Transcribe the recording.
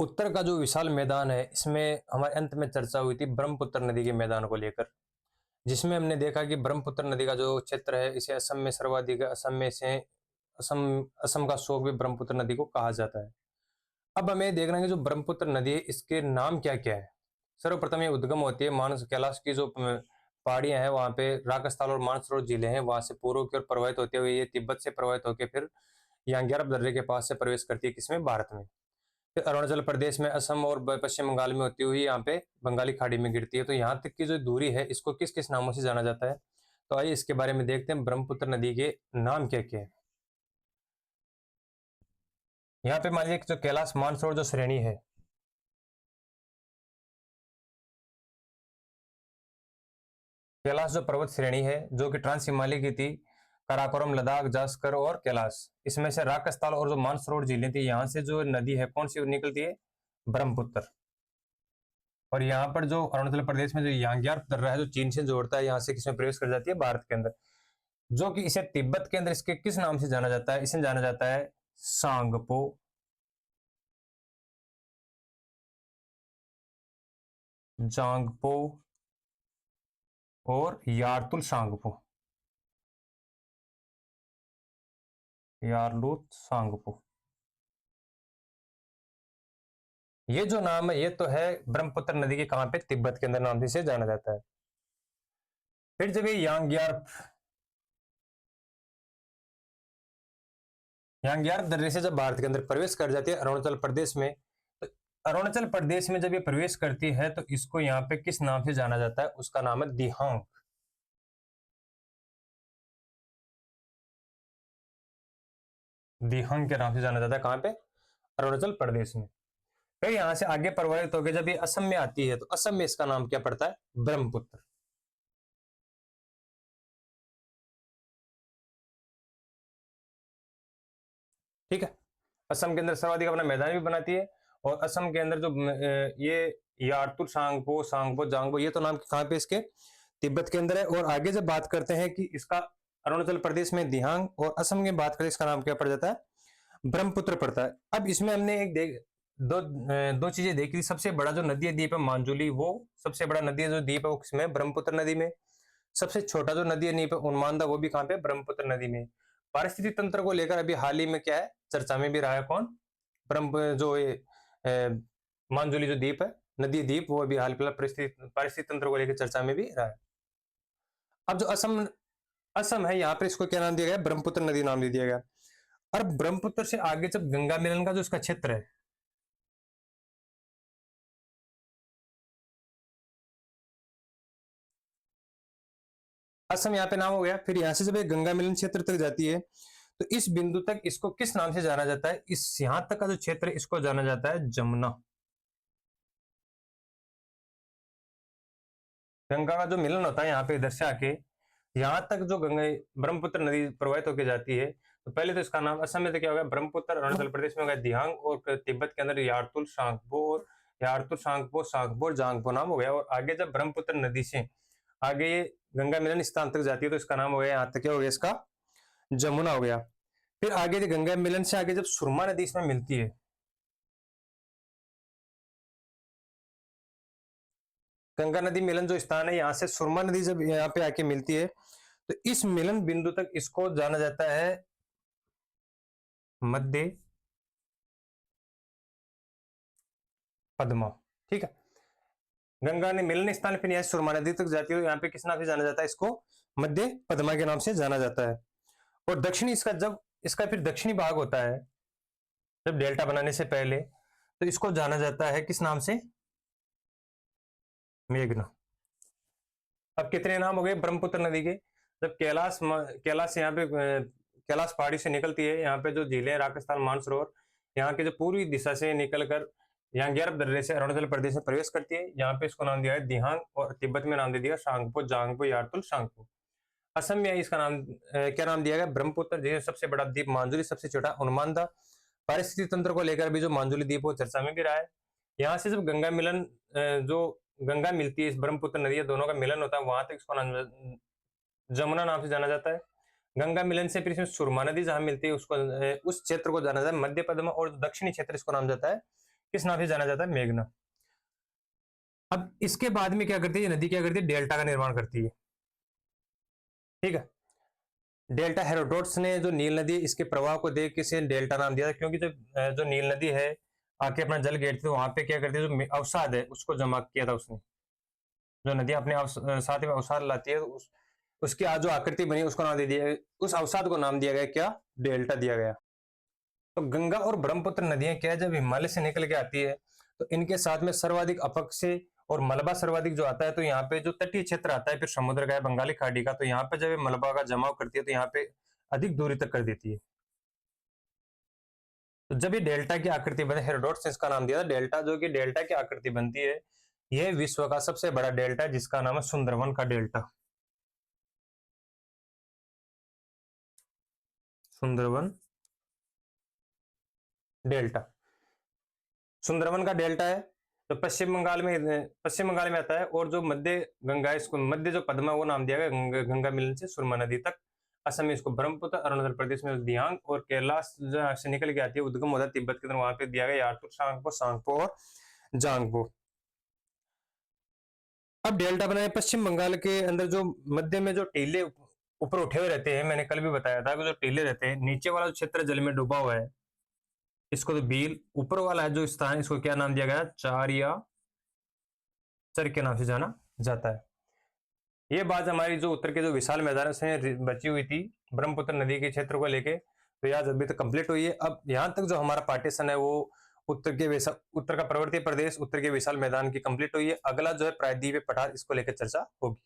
उत्तर का जो विशाल मैदान है, इसमें हमारे अंत में चर्चा हुई थी ब्रह्मपुत्र नदी के मैदान को लेकर, जिसमें हमने देखा कि ब्रह्मपुत्र नदी का जो क्षेत्र है, इसे असम में सर्वाधिक है। असम में से असम असम का शोक भी ब्रह्मपुत्र नदी को कहा जाता है। अब हमें देखना है कि जो ब्रह्मपुत्र नदी है, इसके नाम क्या-क्या है। सर्वप्रथम ये उद्गम होती है मानस कैलाश की जो पहाड़ियाँ हैं, वहाँ पे राजस्थान और मानसरोवर जिले हैं, वहाँ से पूर्व की ओर प्रवाहित होते हुए ये तिब्बत से प्रवाहित होकर फिर यांग्यारप दर्रे के पास से प्रवेश करती है किसमें, भारत में। फिर अरुणाचल प्रदेश में, असम और पश्चिम बंगाल में होती हुई यहाँ पे बंगाली खाड़ी में गिरती है। तो यहाँ तक की जो दूरी है, इसको किस किस नामों से जाना जाता है, तो आइए इसके बारे में देखते हैं ब्रह्मपुत्र नदी के नाम क्या क्या है। यहाँ पे मान लीजिए जो कैलाश मानसरोवर जो श्रेणी है, कैलाश जो पर्वत श्रेणी है जो कि ट्रांस हिमालय की थी, काराकोरम, लद्दाख, जास्कर और कैलाश, इसमें से राकस्थल और जो मानसरोवर झीलें थी, यहाँ से जो नदी है कौन सी निकलती है, ब्रह्मपुत्र। और यहाँ पर जो अरुणाचल प्रदेश में जो यांग्यार दर्रा है जो चीन से जोड़ता है, यहाँ से किसमें प्रवेश कर जाती है, भारत के अंदर, जो कि इसे तिब्बत के अंदर इसके किस नाम से जाना जाता है, इसे जाना जाता है सांगपो, जांगपो और यारतुल सांगपो, यारलूत सांगपो। ये जो नाम है ये तो है ब्रह्मपुत्र नदी के कहां पे, तिब्बत के अंदर नाम से जाना जाता है। फिर जब ये यांग्यार दर्रे से जब भारत के अंदर प्रवेश कर जाती है अरुणाचल प्रदेश में, तो अरुणाचल प्रदेश में जब ये प्रवेश करती है तो इसको यहाँ पे किस नाम से जाना जाता है, उसका नाम है दिहांग। दिहांग के नाम से जाना जाता है कहां पे, अरुणाचल प्रदेश में। फिर यहां से आगे प्रवाहित होकर जब ये असम में आती है तो असम में इसका नाम क्या पड़ता है, ब्रह्मपुत्र। ठीक है। असम के अंदर सर्वाधिक अपना मैदान भी बनाती है, और असम के अंदर जो ये यारतुल सांगपो, सांगपो, जांगपो, ये तो नाम कहाँ पे इसके, तिब्बत के अंदर है। और आगे जब बात करते हैं कि इसका अरुणाचल प्रदेश में दिहांग और असम की बात करें, इसका नाम क्या पड़ जाता है, ब्रह्मपुत्र पड़ता है। अब इसमें हमने दो चीजें देखी। सबसे बड़ा जो नदी द्वीप है मांजुली, वो सबसे बड़ा नदी जो द्वीप है वो किसमें, ब्रह्मपुत्र नदी में। सबसे छोटा जो नदी द्वीप है उन्मादा, वो भी कहां पे, ब्रह्मपुत्र नदी में। पारिस्थितिकी तंत्र को लेकर अभी हाल ही में क्या है, चर्चा में भी रहा है कौन, ब्रह्म जो ये मांजुली जो द्वीप है, नदी द्वीप, वो अभी हाल फिलहाल पारिस्थितिकी तंत्र को लेकर चर्चा में भी रहा है। अब जो असम असम है, यहाँ पर इसको क्या नाम दिया गया, ब्रह्मपुत्र नदी नाम दे दिया गया। और ब्रह्मपुत्र से आगे जब गंगा मिलन का जो इसका क्षेत्र है, असम यहाँ पे नाम हो गया। फिर यहां से जब ये गंगा मिलन क्षेत्र तक जाती है तो इस बिंदु तक इसको किस नाम से जाना जाता है, इस यहां तक का जो क्षेत्र है इसको जाना जाता है जमुना। गंगा का जो मिलन होता है यहाँ पे इधर से आके यहाँ तक जो गंगा ब्रह्मपुत्र नदी प्रवाहित होकर जाती है, तो पहले तो इसका नाम असम में तो क्या हो गया, ब्रह्मपुत्र, अरुणाचल प्रदेश में हो गया दिहांग, और तिब्बत के अंदर यारतुल सांगपो, और यारतुल सांगपो, सांगपो और जांगपो नाम हो गया। और आगे जब ब्रह्मपुत्र नदी से आगे ये गंगा मिलन स्थान तक जाती है तो इसका नाम हो गया, यहाँ तक क्या हो गया, इसका जमुना हो गया। फिर आगे जो गंगा मिलन से आगे जब सुरमा नदी इसमें मिलती है, गंगा नदी मिलन जो स्थान है, यहां से सुरमा नदी जब यहाँ पे आके मिलती है तो इस मिलन बिंदु तक इसको जाना जाता है मध्य पद्मा। ठीक है। गंगा ने मिलन स्थान फिर यहाँ सुरमा नदी तक जाती है, यहाँ पे किस नाम से जाना जाता है, इसको मध्य पद्मा के नाम से जाना जाता है। और दक्षिणी इसका जब इसका फिर दक्षिणी भाग होता है, जब डेल्टा बनाने से पहले, तो इसको जाना जाता है किस नाम से, मेघना। अब कितने नाम हो गए ब्रह्मपुत्र नदी के, जब कैलाश यहाँ पे कैलाश पहाड़ी से निकलती है, यहाँ पे जो झीलें राजस्थान मानसरोवर, यहाँ के जो पूर्वी दिशा से निकलकर यहाँ ग्यारह दर्रे से अरुणाचल प्रदेश में प्रवेश करती है, यहाँ पे इसको नाम दिया है दिहांग, और तिब्बत में नाम दे दिया सांगपो, जांगपो, यारतुल सांगपो। असम में इसका नाम क्या नाम दिया गया, ब्रह्मपुत्र, जिसे सबसे बड़ा द्वीप मांजुली, सबसे छोटा उन्मादा। पारिस्थितिक तंत्र को लेकर भी जो मांजुली द्वीप वो चर्चा में भी रहा है। यहाँ से जब गंगा मिलन जो गंगा मिलती है, इस ब्रह्मपुत्र नदी दोनों का मिलन होता है, वहां तक इसको नाम जमुना नाम से जाना जाता है। गंगा मिलन से फिर इसमें सुरमा नदी जहां मिलती है उसको उस क्षेत्र को जाना जाता है मध्य पद्मा, और दक्षिणी क्षेत्र इसको नाम जाता है किस नाम से जाना जाता है? मेघना। अब इसके बाद में क्या करती है ये नदी? क्या करती है? डेल्टा का निर्माण करती है। ठीक है। डेल्टा, हेरोडोट्स ने जो नील नदी इसके प्रवाह को देख के इसे डेल्टा नाम दिया था, क्योंकि जब जो नील नदी है आके अपना जल घेरती है, वहां पे क्या करती है, जो अवसाद है उसको जमा किया था उसने। जो नदी अपने साथ में अवसाद लाती है, उसकी आज जो आकृति बनी उसको नाम दे दिया, उस अवसाद को नाम दिया गया क्या? डेल्टा दिया गया। तो गंगा और ब्रह्मपुत्र नदियां क्या है, जब हिमालय से निकल के आती है तो इनके साथ में सर्वाधिक अपक से और मलबा सर्वाधिक जो आता है, तो यहाँ पे जो तटीय क्षेत्र आता है फिर समुद्र का है, बंगाली खाड़ी का, तो यहाँ पे जब ये मलबा का जमाव करती है तो यहाँ पे अधिक दूरी तक कर देती है। तो जब ये डेल्टा की आकृति बने, हेरोडोट्स ने इसका नाम दिया था डेल्टा। जो कि डेल्टा की आकृति बनती है, यह विश्व का सबसे बड़ा डेल्टा है जिसका नाम है सुंदरवन का डेल्टा। सुंदरवन डेल्टा, सुंदरवन का डेल्टा है, तो पश्चिम बंगाल में आता है। और जो मध्य गंगा है, इसको मध्य जो पद्मा वो नाम दिया गया गंगा मिलन से सुरमा नदी तक। असम में इसको ब्रह्मपुत्र, अरुणाचल प्रदेश में दियांग, और केरला से निकल के आती है उद्गम होता है तिब्बत के तरफ, वहां पे दिया गया यारतुर, सांगपो, सांगपो और जांगपो। अब डेल्टा बनाए पश्चिम बंगाल के अंदर, जो मध्य में जो टीले ऊपर उठे हुए रहते हैं, मैंने कल भी बताया था कि जो टीले रहते हैं, नीचे वाला जो क्षेत्र जल में डूबा हुआ है इसको तो बील, ऊपर वाला है जो स्थान इसको क्या नाम दिया गया? चार या चर के नाम से जाना जाता है। ये बात हमारी जो उत्तर के जो विशाल मैदान से बची हुई थी ब्रह्मपुत्र नदी के क्षेत्र को लेके, तो याद अभी तक कंप्लीट हुई है। अब यहाँ तक जो हमारा पार्टीशन है वो उत्तर का पर्वतीय प्रदेश, उत्तर के विशाल मैदान की कंप्लीट हुई है। अगला जो है प्रायद्वीपीय पठार, इसको लेकर चर्चा होगी।